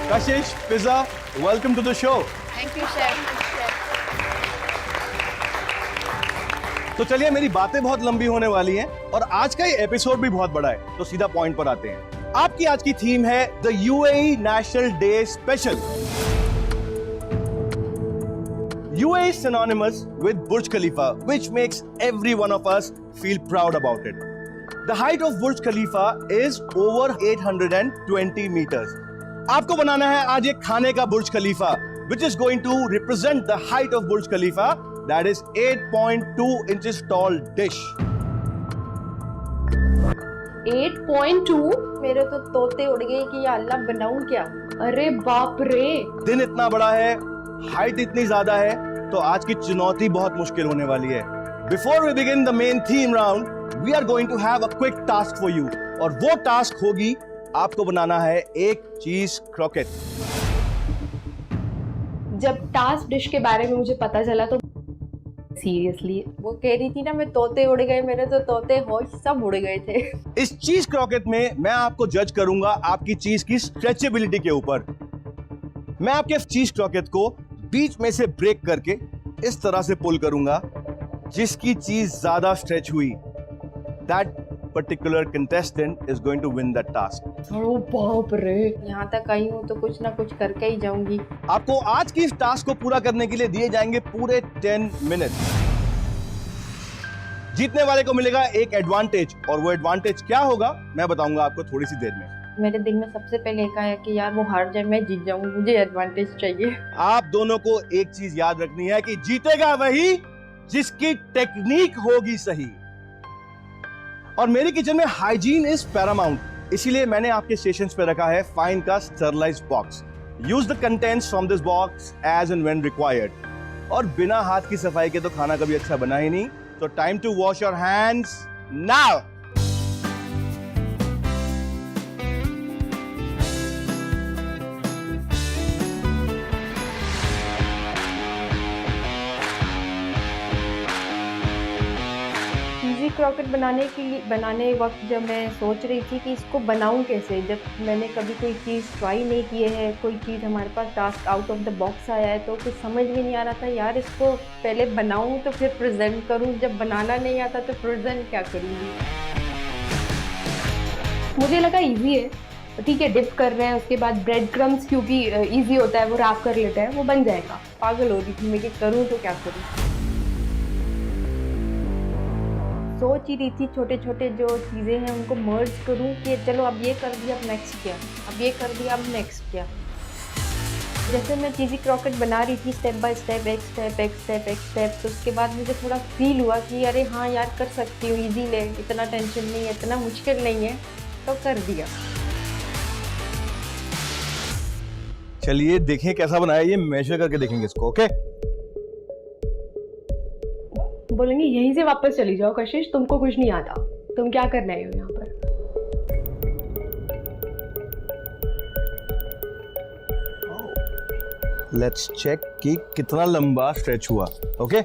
Kashish, Pizza, welcome to the show. Thank you, chef. तो चलिए, मेरी बातें बहुत लंबी होने वाली हैं और आज का ये एपिसोड भी बहुत बड़ा है, तो सीधा पॉइंट पर आते हैं। आपकी आज की थीम है the UAE national day special. UAE is synonymous with Burj Khalifa, which makes every one of us feel proud about it. The height of Burj Khalifa is over 820 meters. आपको बनाना है आज एक खाने का बुर्ज खलीफा, which is going to represent the height of Burj Khalifa, that is 8.2 inches tall dish. 8.2 मेरे तो तोते उड़ गए कि या अल्लाह बनाऊं क्या। अरे बाप रे, दिन इतना बड़ा है, हाइट इतनी ज्यादा है, तो आज की चुनौती बहुत मुश्किल होने वाली है। Before we begin the main theme round, we are going to have a quick task for you, और वो टास्क होगी आपको बनाना है एक चीज क्रॉकेट। जब टास्क डिश के बारे में मुझे पता चला तो सीरियसली वो कह रही थी ना, मैं तोते उड़ गए, मेरे तो तोते होश सब उड़ गए थे। इस चीज क्रॉकेट में मैं आपको जज करूंगा आपकी चीज की स्ट्रेचेबिलिटी के ऊपर। मैं आपके चीज क्रॉकेट को बीच में से ब्रेक करके इस तरह से पुल करूंगा, जिसकी चीज ज्यादा स्ट्रेच हुई, that particular contestant is going to win that task. ओ बाप रे, यहाँ तक आई हूँ तो कुछ ना कुछ करके ही जाऊंगी। आपको आज की इस टास्क को पूरा करने के लिए दिए जाएंगे पूरे 10 मिनट। जीतने वाले को मिलेगा एक एडवांटेज, और वो एडवांटेज क्या होगा मैं बताऊंगा आपको थोड़ी सी देर में। मेरे दिल में सबसे पहले एक आया कि यार वो हार जाए मैं जीत जाऊं, मुझे एडवांटेज चाहिए। आप दोनों को एक चीज याद रखनी है कि जीतेगा वही जिसकी टेक्निक होगी सही। और मेरी किचन में हाइजीन इज पैरामाउंट, इसीलिए मैंने आपके स्टेशंस पे रखा है फाइन का sterilized box. Use the contents from this box as and when required. और बिना हाथ की सफाई के तो खाना कभी अच्छा बना ही नहीं, तो time to wash your hands now. Croquette बनाने वक्त जब मैं सोच रही थी कि इसको बनाऊं कैसे, जब मैंने कभी कोई चीज़ ट्राई नहीं की है, कोई चीज़ हमारे पास task out of the box आया है, तो कुछ समझ में नहीं आ रहा था यार इसको पहले बनाऊं तो फिर प्रेजेंट करूं, जब बनाना नहीं आता तो प्रेजेंट क्या करूंगी। मुझे लगा इजी है, ठीक है डिप कर रहे हैं, उसके बाद ब्रेड क्रम्स क्योंकि इजी होता है वो रैप कर लेता है, वो बन जाएगा। पागल हो रही थी मैं कि करूँ तो क्या करूँ। सोच ही रही थी छोटे छोटे जो चीज़ें हैं उनको मर्ज करूं कि चलो अब ये कर दिया अब नेक्स्ट क्या, अब ये कर दिया अब नेक्स्ट क्या। जैसे मैं चीज़ी क्रॉकेट बना रही थी स्टेप बाय स्टेप, एक स्टेप एक स्टेप एक स्टेप, तो उसके बाद मुझे थोड़ा फील हुआ कि अरे हाँ यार कर सकती हूँ, ईजी ले, इतना टेंशन नहीं है, इतना मुश्किल नहीं है, तो कर दिया। चलिए देखें कैसा बनाया, ये मेजर करके देखेंगे इसको। ओके, बोलेंगे यहीं से वापस चली जाओ कशिश, तुमको कुछ नहीं आता, तुम क्या करने आए हो यहाँ पर। लेट्स चेक कि कितना लंबा स्ट्रेच हुआ। ओके,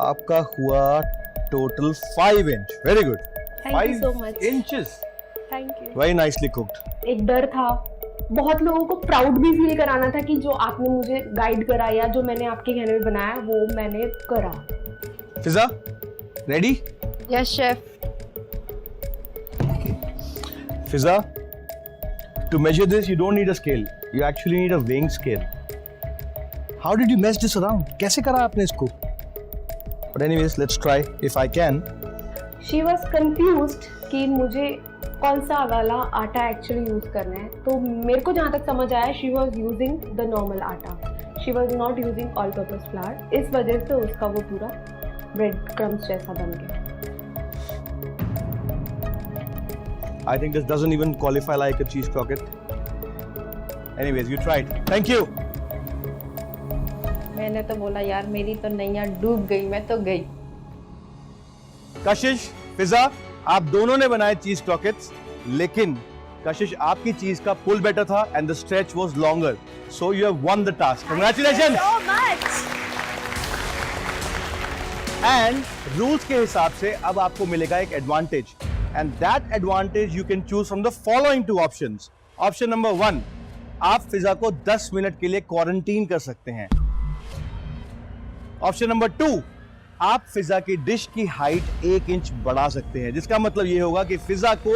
आपका हुआ total 5 inch. Very good, thank you so much. Inches, thank you. Very nicely cooked. एक डर था, बहुत लोगों को प्राउड भी फील कराना था कि जो आपने मुझे गाइड कराया, जो मैंने आपके कहने में बनाया वो मैंने करा। Fiza, ready? Yes chef. Fiza, to measure this you don't need a scale, you actually need a weighing scale. How did you mess this around? कैसे करा आपने इसको? But anyways, let's try if I can. She was confused कि मुझे कौन सा वाला आटा एक्चुअली यूज़ करना है, तो मेरे को जहाँ तक समझ आया she was using the normal atta, she was not using all purpose flour, इस वजह से उसका वो पूरा ब्रेड क्रम्स जैसा बन गया। I think this doesn't even qualify like a cheese croquette. Anyways, you tried. Thank you. मैंने तो बोला यार मेरी तो नैया डूब गई, मैं तो गई। कशिश, फिजा, आप दोनों ने बनाए चीज क्रॉकेट्स, लेकिन कशिश आपकी चीज का पुल बेटर था and the stretch was longer, so you have one the task. Congratulations so much. And rules के हिसाब से अब आपको मिलेगा एक advantage. and that advantage you can choose from the following two options. Option number 1, आप फिजा को 10 मिनट के लिए क्वारंटीन कर सकते हैं. ऑप्शन नंबर 2, आप फिजा की डिश की हाइट 1 इंच बढ़ा सकते हैं, जिसका मतलब यह होगा कि फिजा को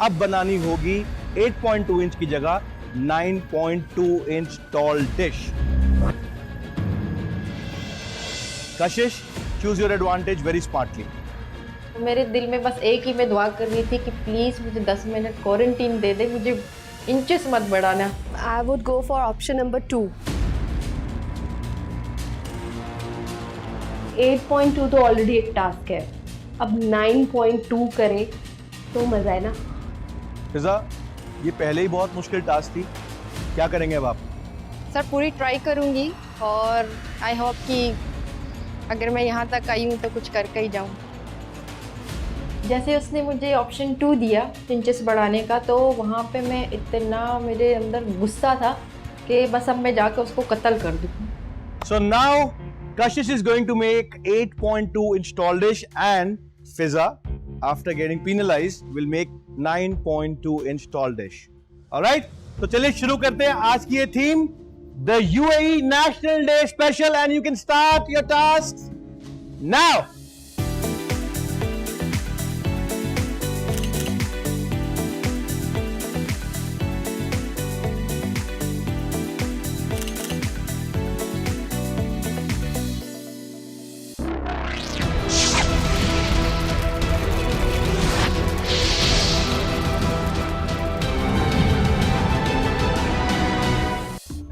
अब बनानी होगी 8.2 इंच की जगह 9.2 inch toll dish. Kashish, choose your advantage very smartly. मेरे दिल में बस एक ही मैं दुआ कर रही थी कि प्लीज़ मुझे 10 मिनट क्वारंटीन दे दे, मुझे इंचेस मत बढ़ाना. I would go for option number 2. 8.2 तो ऑलरेडी एक टास्क है, अब 9.2 करें तो मज़ा है ना. फिजा, ये पहले ही बहुत मुश्किल टास्क थी, क्या करेंगे अब आप? सर पूरी ट्राई करूँगी और आई होप कि अगर मैं यहाँ तक आई हूँ तो कुछ करके ही जाऊँ. जैसे उसने मुझे ऑप्शन 2 दिया इंचेस बढ़ाने का, तो वहाँ पे मैं इतना मेरे अंदर गुस्सा था कि बस अब मैं जाकर उसको कत्ल कर दूँ. So now Kashish is going to make 8.2 inch tall dish and Fiza, after getting penalized, will make 9.2 inch tall dish. Alright? तो चलिए शुरू करते हैं आज की ये theme, the UAE National Day Special, and you can start your tasks now.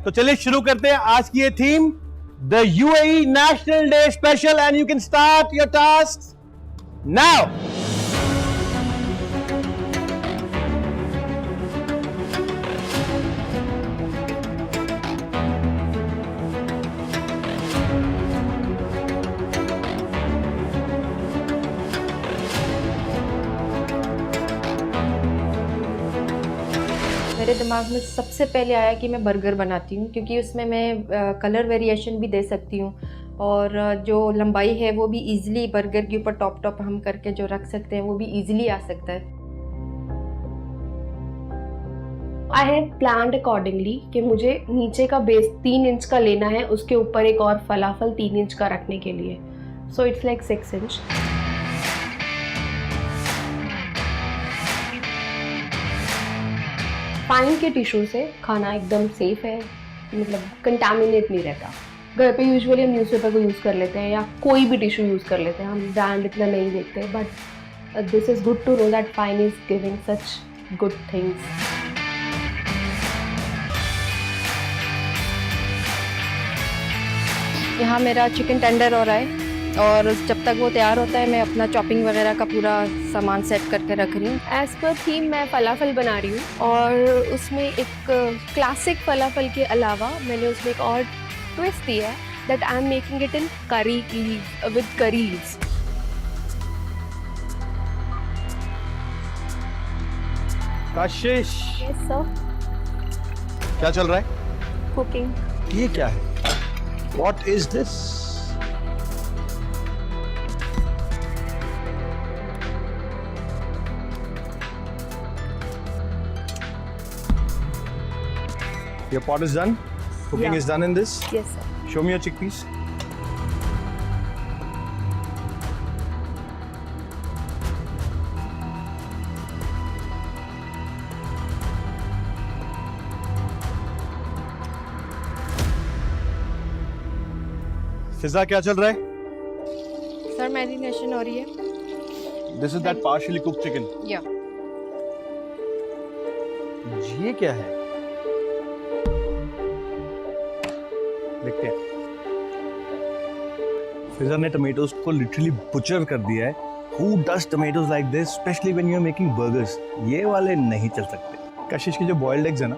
तो चलिए शुरू करते हैं आज की ये theme, the UAE national day special, and you can start your task now. मेरे दिमाग में सबसे पहले आया कि मैं बर्गर बनाती हूँ, क्योंकि उसमें मैं कलर वेरिएशन भी दे सकती हूँ और जो लंबाई है वो भी इजीली बर्गर के ऊपर टॉप हम करके जो रख सकते हैं वो भी इजीली आ सकता है. आई हैव प्लान्ड अकॉर्डिंगली कि मुझे नीचे का बेस 3 इंच का लेना है, उसके ऊपर एक और फलाफल 3 इंच का रखने के लिए. So it's like 6 inch. Fine के टिश्यू से खाना एकदम सेफ है, मतलब कंटामिनेट नहीं रहता. घर पे यूजुअली हम न्यूज़पेपर को यूज़ कर लेते हैं या कोई भी टिश्यू यूज़ कर लेते हैं, हम ब्रांड इतना नहीं देखते, but this is good to know that fine is giving such good things. यहाँ मेरा चिकन टेंडर हो रहा है और जब तक वो तैयार होता है मैं अपना चॉपिंग वगैरह का पूरा सामान सेट करके रख रही हूँ. एज़ पर थीम मैं फलाफल बना रही हूँ और उसमें एक क्लासिक फलाफल के अलावा मैंने उसमें एक और ट्विस्ट दिया है, that I am making it in करी leave with curry leaves. Kashish, yes sir. क्या चल रहा है? कुकिंग. ये क्या है? What is this? Your pot is done? Cooking Yeah. is done in this? Yes sir. Show me your chickpeas. फिजा, क्या चल रहा है? सर मैरिनेशन हो रही है. This is that partially cooked chicken. या ये क्या है? देखते हैं. फिजा ने टमेटोज को लिटरली बुचर कर दिया है. Who does tomatoes like this, especially when you are making burgers? ये वाले नहीं चल सकते. कशिश की जो बॉइल्ड एग्स है ना,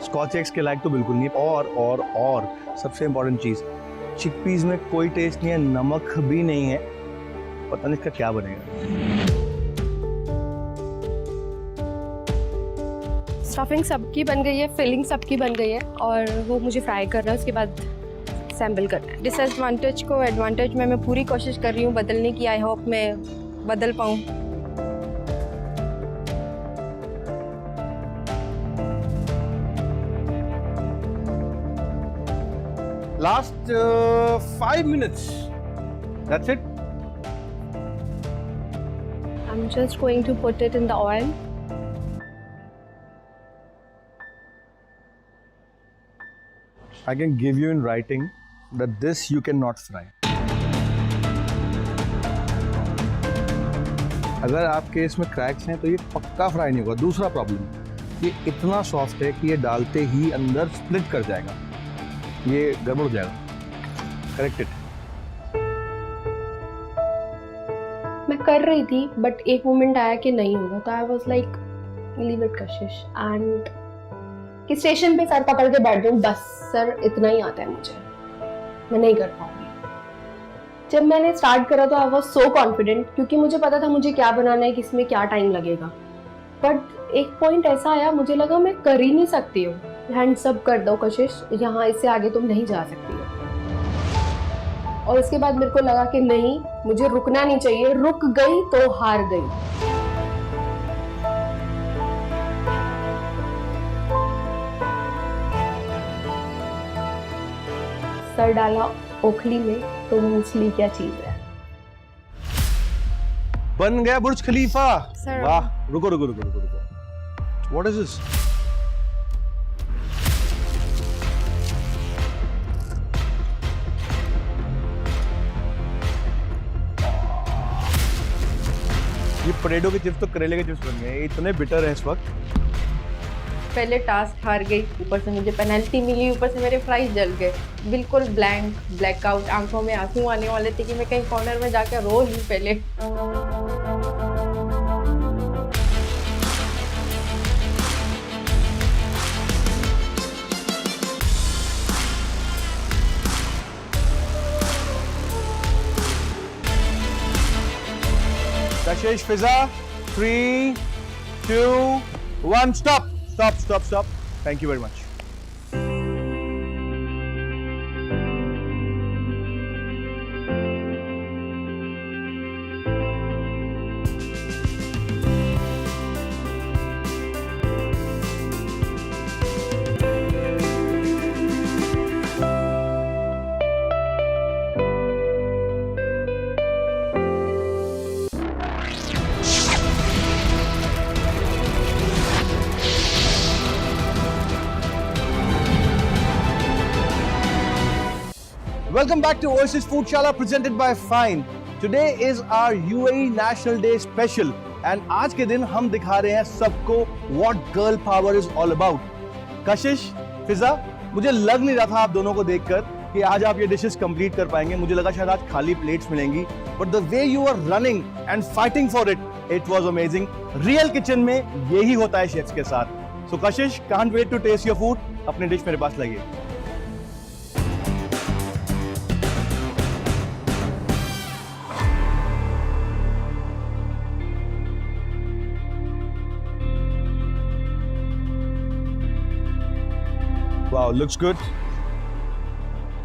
स्कॉच एग्स के लायक तो बिल्कुल नहीं. और सबसे इम्पोर्टेंट चीज, चिकपीस में कोई टेस्ट नहीं है, नमक भी नहीं है. पता नहीं इसका क्या बनेगा. स्टफिंग सबकी बन गई है, फिलिंग सबकी बन गई है और वो मुझे फ्राई करना है, उसके बाद सैम्बल करना है. डिसएडवांटेज को एडवांटेज में मैं पूरी कोशिश कर रही हूँ बदलने की. आई होप मैं बदल पाऊँ. Last 5 minutes. That's it. I'm just going to put it in the oil. I can give you in writing that this you cannot fry. अगर आपके इसमें क्रैक्स हैं तो ये पक्का फ्राई नहीं होगा। दूसरा प्रॉब्लम, ये इतना सॉफ्ट है कि ये डालते ही अंदर स्प्लिट कर जाएगा, ये गड़बड़ हो जाएगा। Correct it. मैं कर रही थी बट एक मोमेंट आया कि नहीं होगा, तो I was like leave it Kashish, and कि स्टेशन पे सर पकड़ के बैठ जाऊँ, बस सर इतना ही आता है मुझे, मैं नहीं कर पाऊंगी। जब मैंने स्टार्ट करा तो आई वाज सो कॉन्फिडेंट, क्योंकि मुझे पता था मुझे क्या बनाना है, किसमें क्या टाइम लगेगा। बट एक पॉइंट ऐसा आया, मुझे लगा मैं कर ही नहीं सकती हूँ, हैंड्स अप कर दो कशिश, यहाँ इससे आगे तुम नहीं जा सकती हो। और उसके बाद मेरे को लगा कि नहीं, मुझे रुकना नहीं चाहिए, रुक गई तो हार गई। सर डाला ओखली में तो मूसली क्या चीज है। बन गया बुर्ज खलीफा। Sir. वाह, रुको रुको रुको रुको रुको। What is this? ये पोटैटो के चिप्स तो करेले के चिप्स बन गए, इतने बिटर है इस वक्त। पहले टास्क हार गई, ऊपर से मुझे पेनल्टी मिली, ऊपर से मेरे फ्राइज जल गए, बिल्कुल ब्लैंक, ब्लैकआउट, आंखों में आंसू आने वाले थे कि मैं कहीं कॉर्नर में जाकर रो लूं पहले। Kashish, Fiza, 3, 2, 1, stop. Stop. Thank you very much. Welcome back to Oasis Foodshala presented by Fine. Today is our UAE National Day special and आज के दिन हम दिखा रहे हैं सबको what girl power is all about. कशिश, फिजा, मुझे लग नहीं रहा था आप दोनों को देखकर कि आज आप ये डिशेस कंप्लीट कर पाएंगे। मुझे लगा शायद आज खाली प्लेट्स मिलेंगी, but the way you are running and fighting for it, it was amazing. Real kitchen में यही होता है शेफ्स के साथ. So Kashish, can't wait to taste your food. अपनी डिश मेरे पास लाइए. Wow, looks good.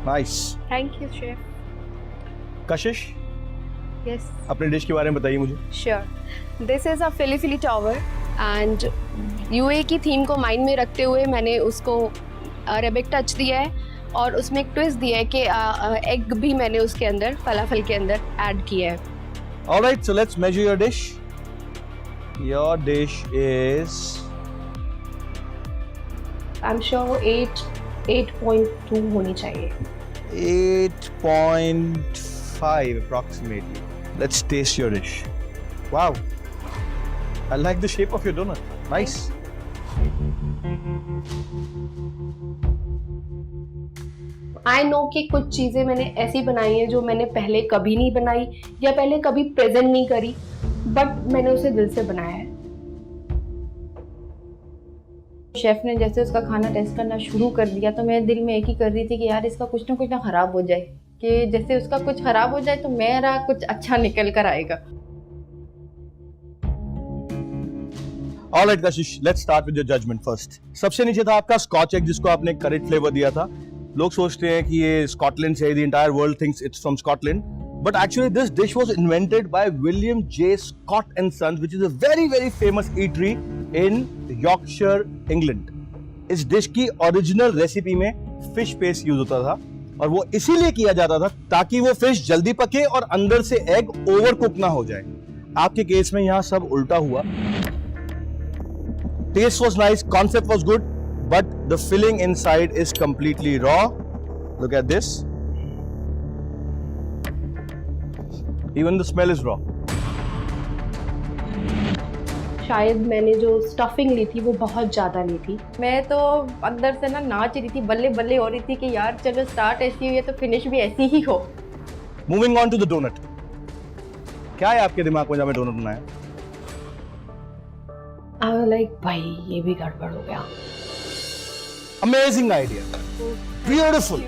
Nice. Thank you chef. Kashish, yes अपने डिश के बारे में बताइए मुझे। श्योर। दिस इज़ अ फिली फिली टावर, एंड यूए की थीम को माइंड में रखते हुए मैंने उसको अरेबिक टच दिया है, और उसमें एक ट्विस्ट दिया है कि एग भी मैंने उसके अंदर, फलाफल के अंदर ऐड किया है। Alright, so let's measure your dish. Your dish is I am sure 8.2 होनी चाहिए। 8.5 approximately. Let's taste your dish. Wow. I like the shape of your donut. Nice. I know कि कुछ चीज़ें मैंने ऐसी बनाई हैं जो मैंने पहले कभी नहीं बनाई या पहले कभी प्रेजेंट नहीं करी, बट मैंने उसे दिल से बनाया है। शेफ ने जैसे उसका खाना टेस्ट करना शुरू कर दिया तो मेरे दिल में एक ही कर रही थी कि यार इसका कुछ ना खराब हो जाए, कि जैसे उसका कुछ खराब हो जाए तो मेरा कुछ अच्छा निकल कर आएगा। Alright, Kashish, let's start with your judgment first. सबसे नीचे था आपका स्कॉच एग जिसको आपने करेक्ट फ्लेवर दिया था। लोग सोचते हैं कि ये स्कॉटलैंड से है, the entire world thinks it's from Scotland. But actually this dish was invented by William J. Scott and Sons, which is a very very famous eatery in Yorkshire, England. इस डिश की original recipe में fish paste use होता था और वो इसीलिए किया जाता था ताकि वो फिश जल्दी पके और अंदर से एग ओवर कुक ना हो जाए। आपके केस में यहां सब उल्टा हुआ। Taste was nice, concept was good, but the filling inside is completely raw. Look at this, even the smell is raw. शायद मैंने जो स्टफिंग ली थी वो बहुत ज़्यादा ली थी। मैं तो अंदर से ना नाच रही थी, बल्ले बल्ले हो रही थी कि यार चलो स्टार्ट ऐसी हुई है तो फिनिश भी ऐसी ही हो। Moving on to the donut. क्या है आपके दिमाग में जब मैं डोनट बनाया? लाइक भाई ये भी गड़बड़ हो गया। अमेजिंग आइडिया, ब्यूटीफुल,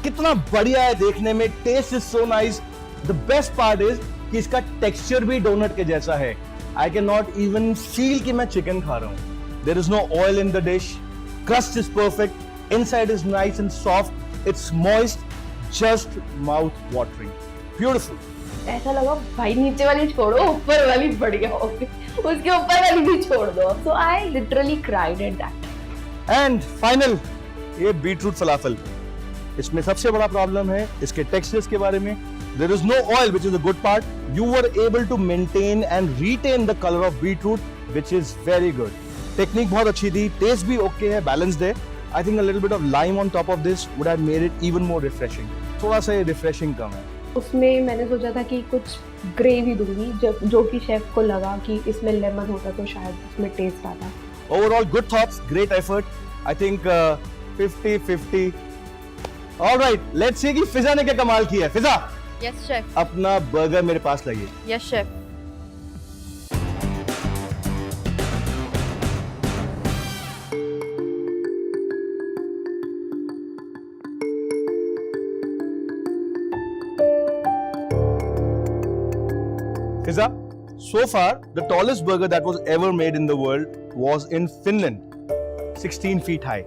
कितना बढ़िया है देखने में, taste is so nice. The best part is कि इसका टेक्सचर भी डोनट के जैसा है। I cannot even feel कि मैं चिकन खा रहा हूँ। There is no oil in the dish. Crust is perfect. Inside is nice and soft. It's moist, just mouth watering. Beautiful. ऐसा लगा भाई नीचे वाली छोड़ो, ऊपर वाली बढ़िया हो गई, उसके ऊपर वाली भी छोड़ दो। So I literally cried at that. And final, ये बीटरूट फलाफल। इसमें सबसे बड़ा प्रॉब्लम है इसके टेक्सचर्स के बारे में। There is no oil, which is the good part. You were able to maintain and retain the color of beetroot, which is very good. Technique बहुत अच्छी थी, taste भी okay है, balanced है. I think a little bit of lime on top of this would have made it even more refreshing. थोड़ा सा ये refreshing कम है। उसमें मैंने सोचा था कि कुछ ग्रेवी दूंगी, जो कि शेफ को लगा कि इसमें लेमन होता तो शायद उसमें टेस्ट आता। Overall, good thoughts, great effort. I think 50-50. All right, let's see कि फिजा ने क्या कमाल किया है। फिजा, यस शेफ। अपना बर्गर मेरे पास लाइए। Yes chef. Fiza, so far the tallest burger that was ever made in the world was in Finland, 16 feet high.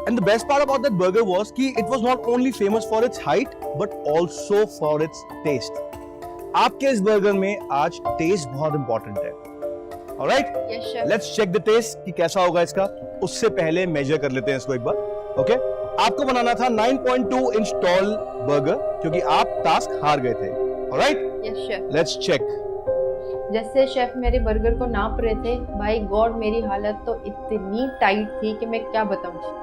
And the best part about that burger was कि it was not only famous for its height but also for its taste. आपके इस burger में आज test बहुत important है। Alright? Yes chef. Let's check the taste कि कैसा होगा इसका। उससे पहले मेजर कर लेते हैं इसको एक बार। Okay? आपको बनाना था 9.2 इंच टॉल बर्गर क्योंकि आप टास्क हार गए थे। Alright? Yes chef. Let's check. जैसे शेफ मेरे बर्गर को नाप रहे थे, भाई गॉड मेरी हालत तो इतनी टाइट थी कि मैं क्या बताऊं।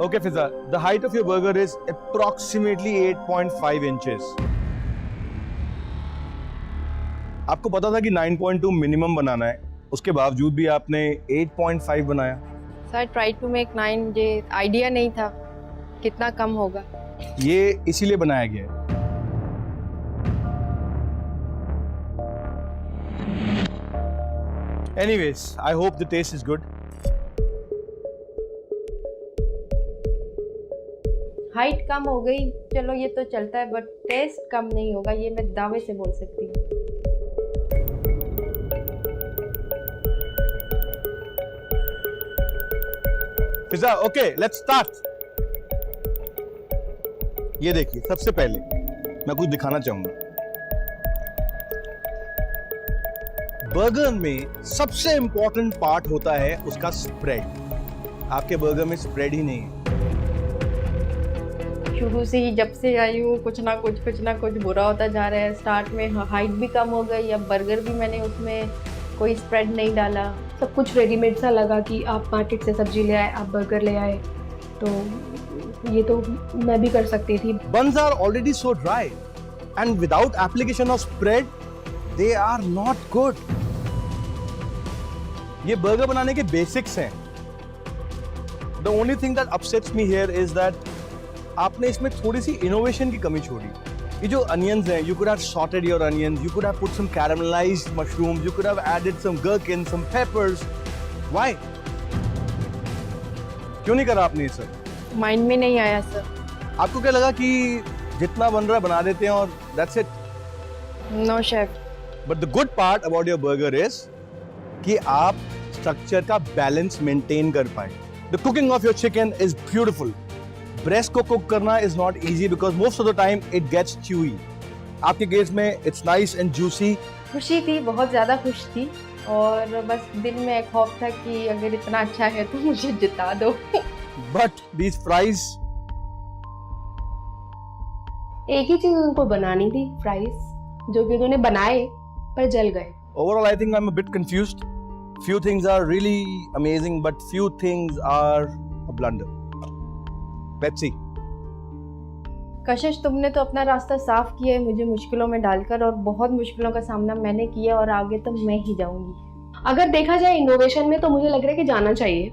Okay, Fiza, the height of your burger is approximately 8.5 inches. आपको पता था कि 9.2 मिनिमम बनाना है, उसके बावजूद भी आपने 8.5 बनाया। सो आई ट्राई टू मेक 9, मुझे आइडिया नहीं था कितना कम होगा। ये इसीलिए बनाया गया है। Anyways, I hope the taste is good. Height कम हो गई, चलो ये तो चलता है, बट टेस्ट कम नहीं होगा, ये मैं दावे से बोल सकती हूँ। Fiza, okay, let's start. ये देखिए, सबसे पहले मैं कुछ दिखाना चाहूंगा। बर्गर में सबसे इंपॉर्टेंट पार्ट होता है उसका स्प्रेड। आपके बर्गर में स्प्रेड ही नहीं है। शुरू से ही जब से आई हूँ कुछ ना कुछ बुरा होता जा रहा है। स्टार्ट में हाइट भी कम हो गई, अब बर्गर भी मैंने उसमें कोई स्प्रेड नहीं डाला। सब कुछ रेडीमेड सा लगा कि आप मार्केट से सब्जी ले आए, आप बर्गर ले आए, तो ये तो मैं भी कर सकती थी। Buns are already so dry and without application of spread they are not good. ये बर्गर बनाने के बेसिक्स हैं। The only thing that upsets me here is that आपने इसमें थोड़ी सी इनोवेशन की कमी छोड़ी। ये जो अनियंस हैं, you could have sorted your onions, you could have put some caramelized mushrooms, you could have added some gherkins, some peppers. Why? क्यों नहीं करा आपने ये सब? माइंड में नहीं आया सर। आपको क्या लगा कि जितना बन रहा है बना देते हैं और that's it? No chef. But the good part about your burger is कि आप स्ट्रक्चर का बैलेंस मेंटेन कर पाए। The cooking of your chicken is beautiful. Breast को कुक करना is not easy because most of the time it gets chewy. आपके case में it's nice and juicy. खुशी थी, बहुत ज़्यादा खुश थी, और बस दिल में एक खौफ था कि अगर इतना अच्छा है तो मुझे जिता दो। But these fries एक ही चीज़ उनको बनानी थी, फ्राइज, जो कि उन्होंने बनाए पर जल गए। Overall, I think I'm a bit confused. Few things are really amazing, but few things are a blunder. Pepsi. कशिश, तुमने तो अपना रास्ता साफ किया है मुझे मुश्किलों में डालकर, और बहुत मुश्किलों का सामना मैंने किया और आगे तो मैं ही जाऊंगी। अगर देखा जाए इनोवेशन में तो मुझे लग रहा है कि जाना चाहिए,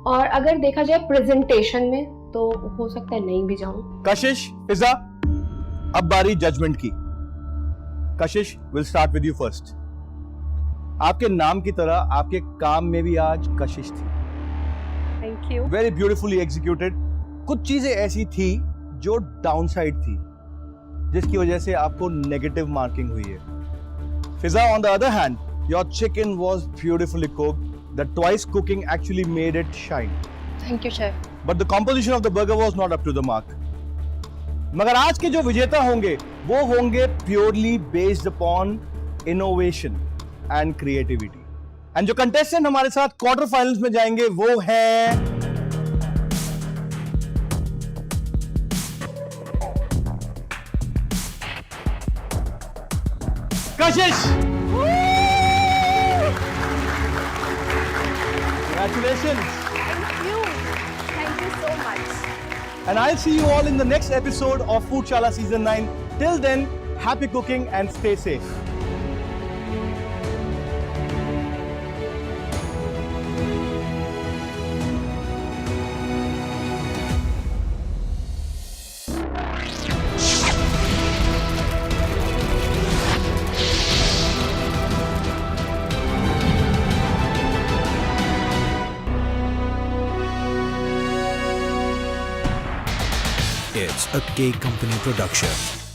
और अगर देखा जाए प्रेजेंटेशन में तो हो सकता है नहीं भी जाऊं। Kashish, Fiza, अब बारी जजमेंट की। Kashish, we'll start with you first. आपके नाम की तरह आपके काम में भी आज कशिश थी। Thank you. Very beautifully executed. कुछ चीजें ऐसी थी जो डाउनसाइड थी, जिसकी वजह से आपको नेगेटिव मार्किंग हुई है। Fiza, on the other hand, your chicken was beautifully cooked, the twice cooking actually made it shine, thank you chef. But the composition of the burger was not up to the mark. मगर आज के जो विजेता होंगे वो होंगे purely based upon innovation and creativity. And जो contestant हमारे साथ क्वार्टर फाइनल्स में जाएंगे वो है कशिश। Congratulations. Thank you so much. And I'll see you all in the next episode of Foodchala Season 9. Till then, happy cooking and stay safe. It's a K Company production.